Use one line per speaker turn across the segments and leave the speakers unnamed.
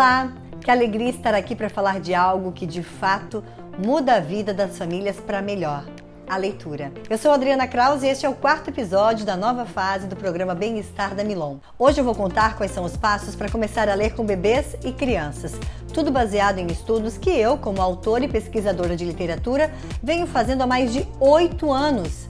Olá, que alegria estar aqui para falar de algo que de fato muda a vida das famílias para melhor, a leitura. Eu sou Adriana Krause e este é o 4º episódio da nova fase do programa Bem-Estar da Milon. Hoje eu vou contar quais são os passos para começar a ler com bebês e crianças. Tudo baseado em estudos que eu, como autora e pesquisadora de literatura, venho fazendo há mais de 8 anos.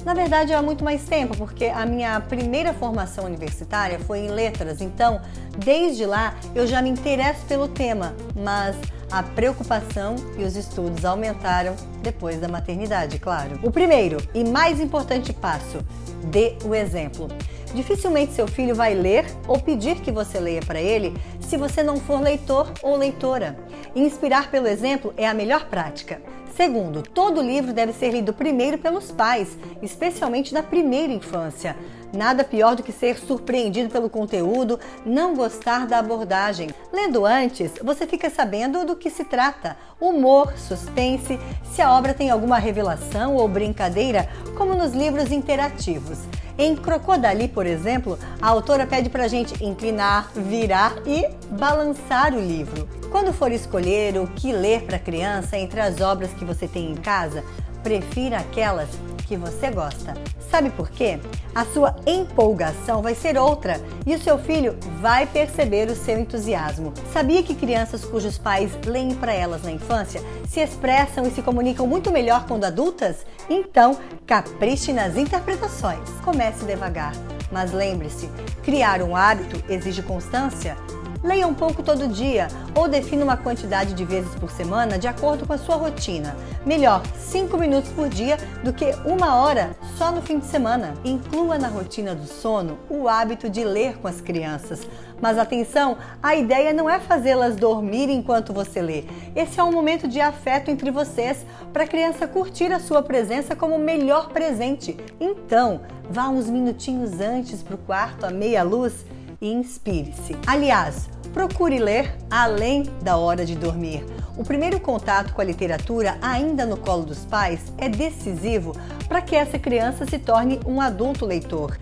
Na verdade, há muito mais tempo, porque a minha primeira formação universitária foi em letras, então, desde lá, eu já me interesso pelo tema, mas a preocupação e os estudos aumentaram depois da maternidade, claro. O primeiro e mais importante passo: dê o exemplo. Dificilmente seu filho vai ler ou pedir que você leia para ele se você não for leitor ou leitora. Inspirar pelo exemplo é a melhor prática. Segundo, todo livro deve ser lido primeiro pelos pais, especialmente na primeira infância. Nada pior do que ser surpreendido pelo conteúdo, não gostar da abordagem. Lendo antes, você fica sabendo do que se trata. Humor, suspense, se a obra tem alguma revelação ou brincadeira, como nos livros interativos. Em Crocodile, por exemplo, a autora pede pra gente inclinar, virar e balançar o livro. Quando for escolher o que ler para criança entre as obras que você tem em casa, prefira aquelas que você gosta. Sabe por quê? A sua empolgação vai ser outra e o seu filho vai perceber o seu entusiasmo. Sabia que crianças cujos pais leem para elas na infância se expressam e se comunicam muito melhor quando adultas? Então, capriche nas interpretações. Comece devagar, mas lembre-se, criar um hábito exige constância. Leia um pouco todo dia ou defina uma quantidade de vezes por semana de acordo com a sua rotina. Melhor 5 minutos por dia do que 1 hora só no fim de semana. Inclua na rotina do sono o hábito de ler com as crianças. Mas atenção, a ideia não é fazê-las dormir enquanto você lê. Esse é um momento de afeto entre vocês para a criança curtir a sua presença como o melhor presente. Então, vá uns minutinhos antes para o quarto à meia luz e inspire-se. Aliás, procure ler além da hora de dormir. O primeiro contato com a literatura, ainda no colo dos pais, é decisivo para que essa criança se torne um adulto leitor.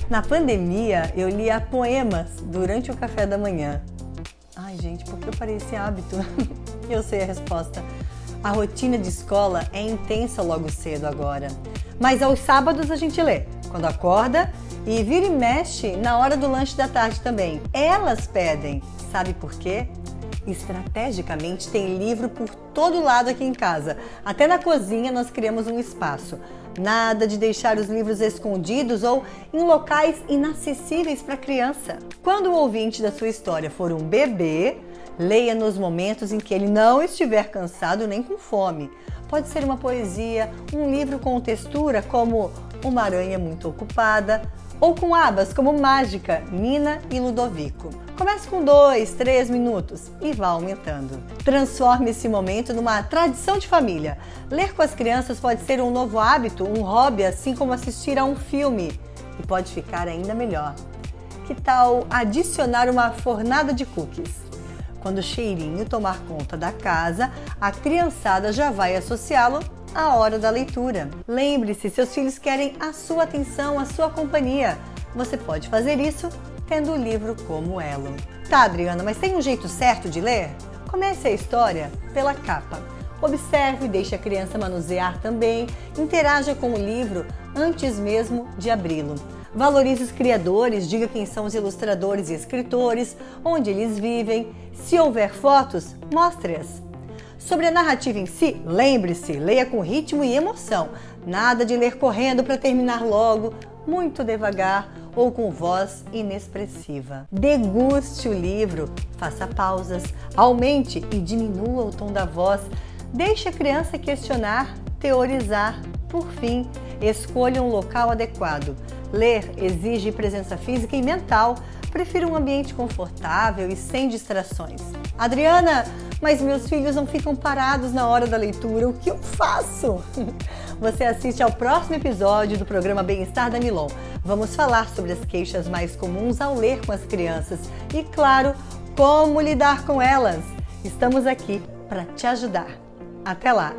Na pandemia, eu lia poemas durante o café da manhã. Ai, gente, por que eu parei esse hábito? Eu sei a resposta. A rotina de escola é intensa logo cedo agora. Mas aos sábados a gente lê, quando acorda, e vira e mexe na hora do lanche da tarde também. Elas pedem. Sabe por quê? Estrategicamente tem livro por todo lado aqui em casa. Até na cozinha nós criamos um espaço. Nada de deixar os livros escondidos ou em locais inacessíveis para a criança. Quando o ouvinte da sua história for um bebê, leia nos momentos em que ele não estiver cansado nem com fome. Pode ser uma poesia, um livro com textura como Uma Aranha Muito Ocupada, ou com abas como Mágica, Nina e Ludovico. Comece com 2, 3 minutos e vá aumentando. Transforme esse momento numa tradição de família. Ler com as crianças pode ser um novo hábito, um hobby, assim como assistir a um filme. E pode ficar ainda melhor. Que tal adicionar uma fornada de cookies? Quando o cheirinho tomar conta da casa, a criançada já vai associá-lo à hora da leitura. Lembre-se, seus filhos querem a sua atenção, a sua companhia. Você pode fazer isso tendo o livro como elo. Tá, Adriana, mas tem um jeito certo de ler? Comece a história pela capa. Observe, deixe a criança manusear também, interaja com o livro antes mesmo de abri-lo. Valorize os criadores, diga quem são os ilustradores e escritores, onde eles vivem. Se houver fotos, mostre-as. Sobre a narrativa em si, lembre-se, leia com ritmo e emoção. Nada de ler correndo para terminar logo, muito devagar ou com voz inexpressiva. Deguste o livro, faça pausas, aumente e diminua o tom da voz. Deixe a criança questionar, teorizar. Por fim, escolha um local adequado. Ler exige presença física e mental. Prefiro um ambiente confortável e sem distrações. Adriana, mas meus filhos não ficam parados na hora da leitura. O que eu faço? Você assiste ao próximo episódio do programa Bem-Estar da Milon. Vamos falar sobre as queixas mais comuns ao ler com as crianças e, claro, como lidar com elas. Estamos aqui para te ajudar. Até lá!